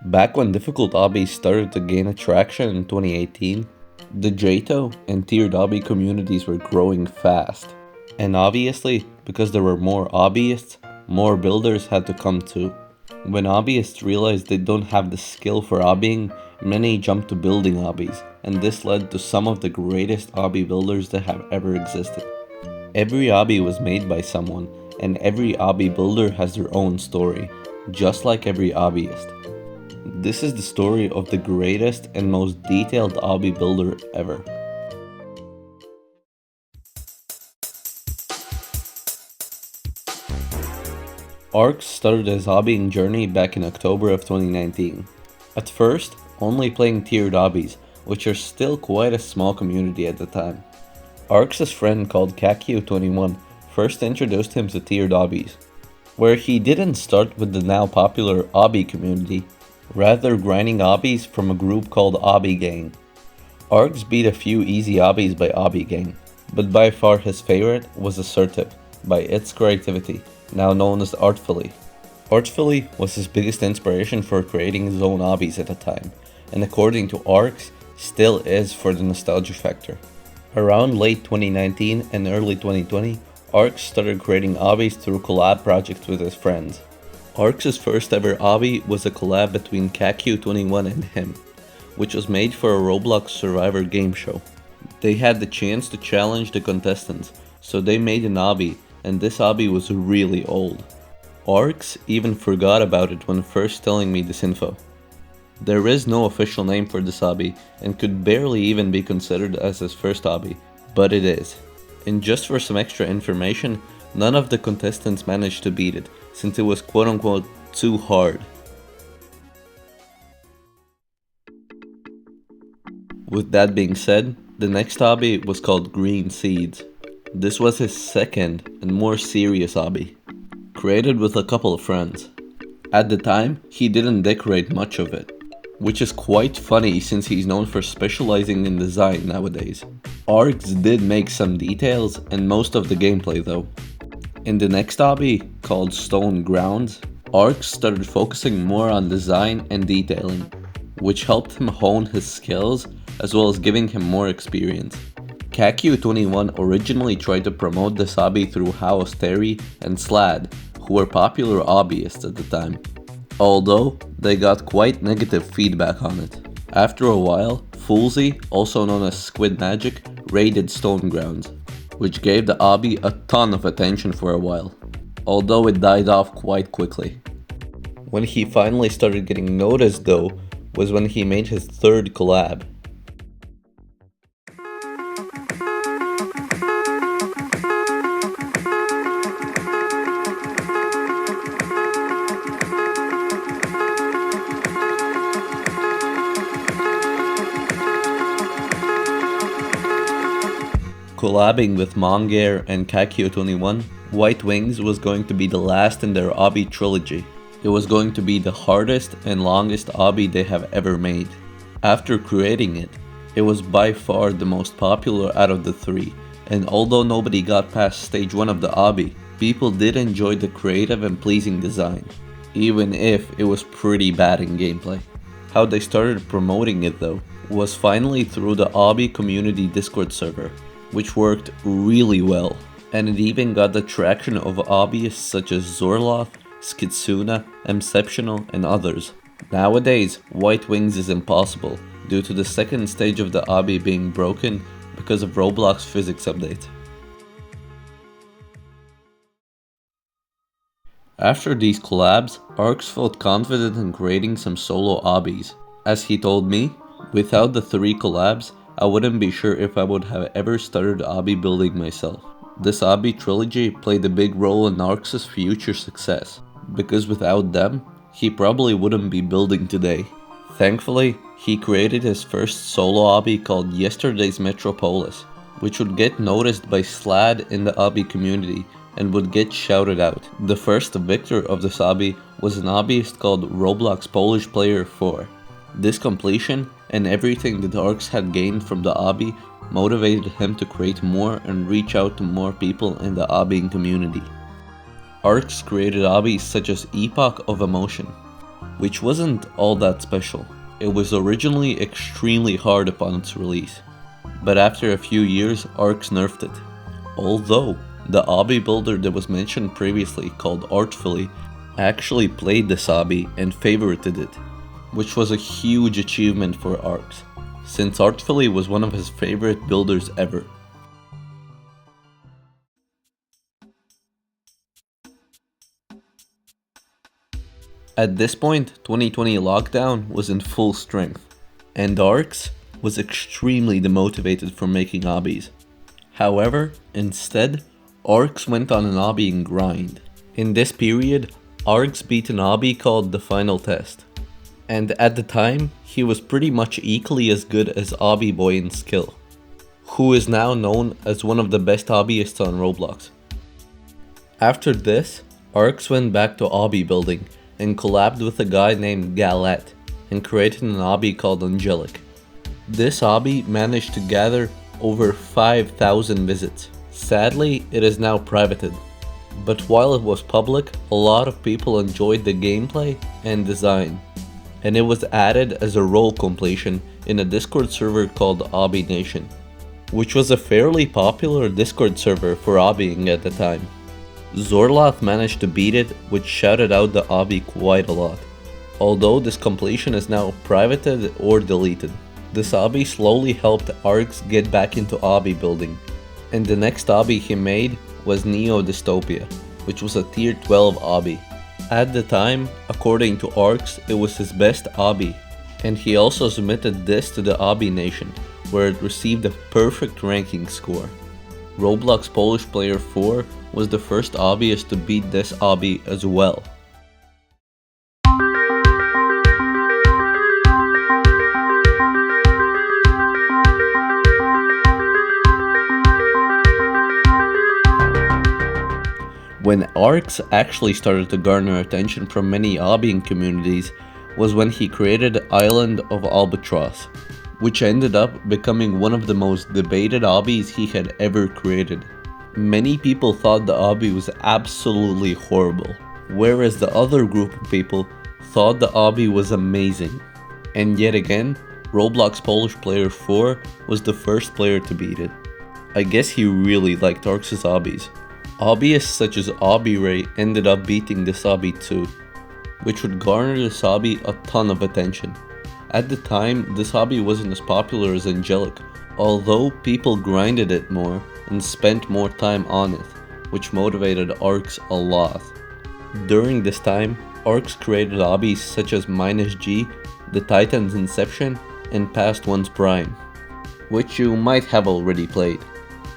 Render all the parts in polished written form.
Back when difficult obbies started to gain attraction in 2018, the JToH and tiered obby communities were growing fast. And obviously, because there were more obbyists, more builders had to come too. When obbyists realized they don't have the skill for obbying, many jumped to building obbies, and this led to some of the greatest obby builders that have ever existed. Every obby was made by someone, and every obby builder has their own story, just like every obbyist. This is the story of the greatest and most detailed obby builder ever. Arx started his obbying journey back in October of 2019. At first, only playing tiered obbies, which are still quite a small community at the time. Arx's friend called Kakio21 first introduced him to tiered obbies, where he didn't start with the now popular obby community, rather grinding obbies from a group called obbying. Arx beat a few easy obbies by obbying, but by far his favorite was Assertive, by its creativity, now known as Artfully. Artfully was his biggest inspiration for creating his own obbies at the time, and according to Arx, still is for the nostalgia factor. Around late 2019 and early 2020, Arx started creating obbies through collab projects with his friends. Arx's first ever obby was a collab between Kakio21 and him, which was made for a Roblox Survivor game show. They had the chance to challenge the contestants, so they made an obby, and this obby was really old. Arx even forgot about it when first telling me this info. There is no official name for this obby, and could barely even be considered as his first obby, but it is. And just for some extra information, none of the contestants managed to beat it, since it was quote-unquote too hard. With that being said, the next obby was called Green Seeds. This was his second and more serious obby, created with a couple of friends. At the time, he didn't decorate much of it, which is quite funny since he's known for specializing in design nowadays. Arx did make some details and most of the gameplay though. In the next obby, called Stone Grounds, Arx started focusing more on design and detailing, which helped him hone his skills as well as giving him more experience. Kakio21 originally tried to promote this obby through House Terry and Slad, who were popular obbyists at the time, although they got quite negative feedback on it. After a while, Foolsy, also known as Squid Magic, raided Stone Grounds, which gave the obby a ton of attention for a while, although it died off quite quickly. When he finally started getting noticed though, was when he made his third collab. Collabing with Mongear and Kakio21, White Wings was going to be the last in their obby trilogy. It was going to be the hardest and longest obby they have ever made. After creating it, it was by far the most popular out of the three, and although nobody got past stage 1 of the obby, people did enjoy the creative and pleasing design, even if it was pretty bad in gameplay. How they started promoting it though, was finally through the obby community Discord server, which worked really well, and it even got the traction of obbyists such as Zorloth, Skitsuna, Mceptional, and others. Nowadays, White Wings is impossible, due to the second stage of the obby being broken because of Roblox physics update. After these collabs, Arx felt confident in creating some solo obbies. As he told me, without the 3 collabs, I wouldn't be sure if I would have ever started obby building myself. This obby trilogy played a big role in Arx's future success, because without them, he probably wouldn't be building today. Thankfully, he created his first solo obby called Yesterday's Metropolis, which would get noticed by Slad in the obby community and would get shouted out. The first victor of this obby was an obbyist called Roblox Polish Player 4. This completion and everything that Arx had gained from the obby motivated him to create more and reach out to more people in the obbying community. Arx created obbies such as Epoch of Emotion, which wasn't all that special. It was originally extremely hard upon its release, but after a few years, Arx nerfed it. Although, the obby builder that was mentioned previously, called Artfully, actually played this obby and favorited it, which was a huge achievement for Arx, since Artfully was one of his favorite builders ever. At this point, 2020 lockdown was in full strength, and Arx was extremely demotivated from making obbies. However, instead, Arx went on an obbying grind. In this period, Arx beat an obby called The Final Test, and at the time, he was pretty much equally as good as Obby Boy in skill, who is now known as one of the best hobbyists on Roblox. After this, Arx went back to obby building and collabed with a guy named Galette and created an obby called Angelic. This obby managed to gather over 5,000 visits. Sadly, it is now privated, but while it was public, a lot of people enjoyed the gameplay and design, and it was added as a role completion in a Discord server called Obby Nation, which was a fairly popular Discord server for obbying at the time. Zorloth managed to beat it, which shouted out the obby quite a lot, although this completion is now privated or deleted. This obby slowly helped Arx get back into obby building, and the next obby he made was Dystopia, which was a tier 12 obby. At the time, according to Arx, it was his best obby, and he also submitted this to the Obby Nation, where it received a perfect ranking score. Roblox Polish Player 4 was the first obbyist to beat this obby as well. When Arx actually started to garner attention from many obbying communities was when he created Island of Albatross, which ended up becoming one of the most debated obbies he had ever created. Many people thought the obby was absolutely horrible, whereas the other group of people thought the obby was amazing. And yet again, Roblox Polish Player 4 was the first player to beat it. I guess he really liked Arx's obbies. Obbyists such as Obby ended up beating this obby too, which would garner this obby a ton of attention. At the time, this obby wasn't as popular as Angelic, although people grinded it more and spent more time on it, which motivated Arx a lot. During this time, Arx created obbies such as -G, The Titan's Inception, and Past One's Prime, which you might have already played.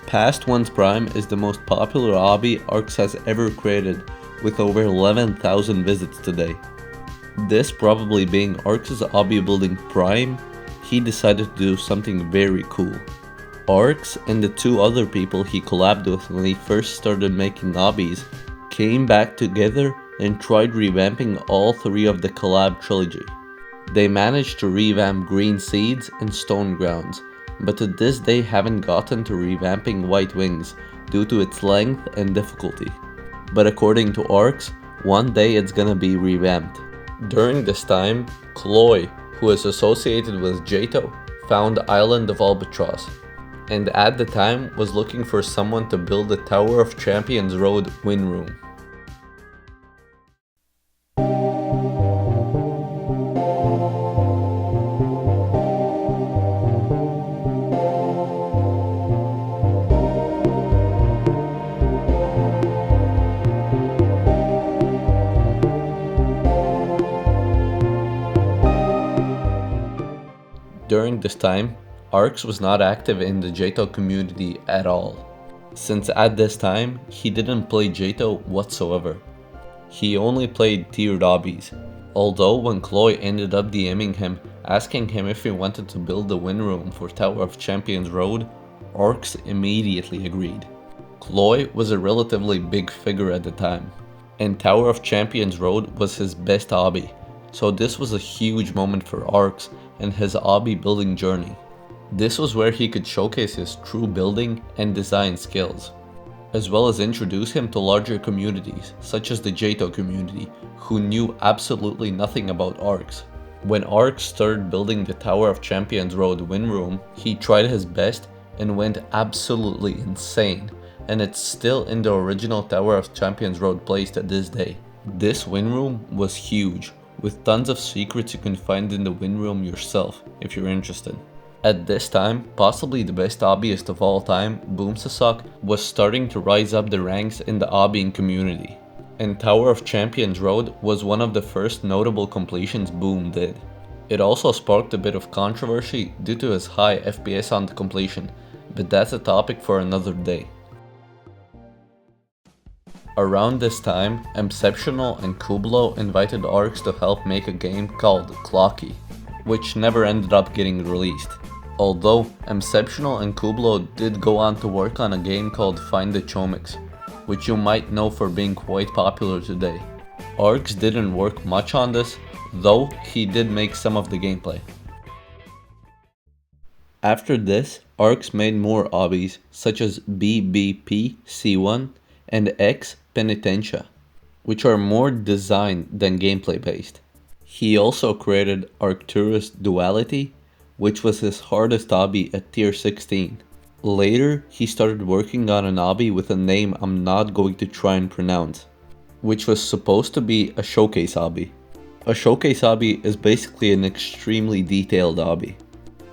Past One's Prime is the most popular obby Arx has ever created, with over 11,000 visits today. This probably being Arx's obby building prime, he decided to do something very cool. Arx and the two other people he collabed with when he first started making obbies came back together and tried revamping all three of the collab trilogy. They managed to revamp Green Seeds and Stone Grounds, but to this day haven't gotten to revamping White Wings due to its length and difficulty. But according to Arx, one day it's gonna be revamped. During this time, Chloe, who is associated with JToH, found Island of Albatross, and at the time was looking for someone to build the Tower of Champions Road win room. During this time, Arx was not active in the JToH community at all, since at this time, he didn't play JToH whatsoever. He only played tiered obbies, although when Chloe ended up DMing him, asking him if he wanted to build the win room for Tower of Champions Road, Arx immediately agreed. Chloe was a relatively big figure at the time, and Tower of Champions Road was his best obby, so this was a huge moment for Arx and his obby building journey. This was where he could showcase his true building and design skills. as well as introduce him to larger communities, such as the JToH community, who knew absolutely nothing about ARKs. When ARK started building the Tower of Champions Road win room, he tried his best and went absolutely insane, and it's still in the original Tower of Champions Road place to this day. This win room was huge, with tons of secrets you can find in the win room yourself, if you're interested. At this time, possibly the best obbyist of all time, Boomsasok, was starting to rise up the ranks in the obbying community, and Tower of Champions Road was one of the first notable completions Boom did. It also sparked a bit of controversy due to his high FPS on the completion, but that's a topic for another day. Around this time, Exceptional and Kublo invited ARKs to help make a game called Clocky, which never ended up getting released. Although Exceptional and Kublo did go on to work on a game called Find the Chomix, which you might know for being quite popular today. ARKs didn't work much on this, though he did make some of the gameplay. After this, ARKs made more obbies such as BBP-C1 and X Penitentia, which are more design than gameplay based. He also created Arcturus Duality, which was his hardest obby at tier 16. Later, he started working on an obby with a name I'm not going to try and pronounce, which was supposed to be a showcase obby. A showcase obby is basically an extremely detailed obby,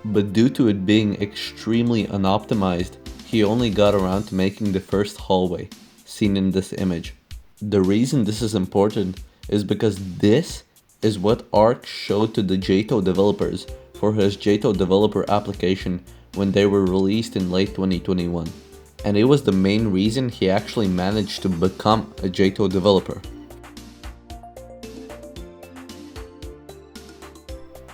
but due to it being extremely unoptimized, he only got around to making the first hallway, seen in this image. The reason this is important is because this is what ARK showed to the JToH developers for his JToH developer application when they were released in late 2021. And it was the main reason he actually managed to become a JToH developer.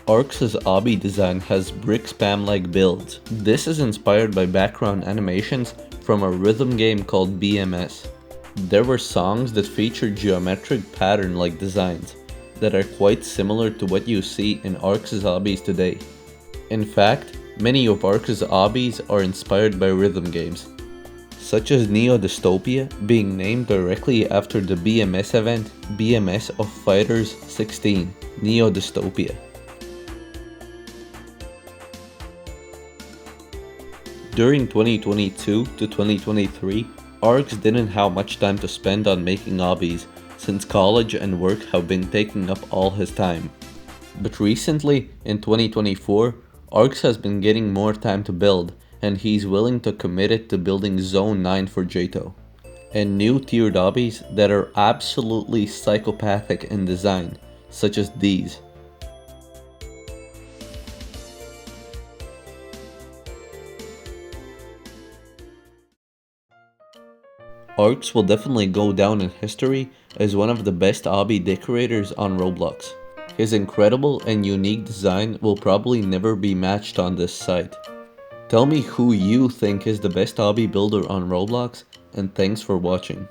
ARK's obby design has brick spam-like builds. This is inspired by background animations from a rhythm game called BMS. There were songs that featured geometric pattern-like designs that are quite similar to what you see in ARK's obbies today. In fact, many of ARK's obbies are inspired by rhythm games, such as Dystopia being named directly after the BMS event BMS of Fighters 16, Dystopia. During 2022 to 2023, ARKs didn't have much time to spend on making obbies since college and work have been taking up all his time. But recently, in 2024, ARKs has been getting more time to build, and he's willing to commit it to building Zone 9 for JToH, and new tiered obbies that are absolutely psychopathic in design, such as these. ARKs will definitely go down in history as one of the best obby decorators on Roblox. His incredible and unique design will probably never be matched on this site. Tell me who you think is the best obby builder on Roblox, and thanks for watching.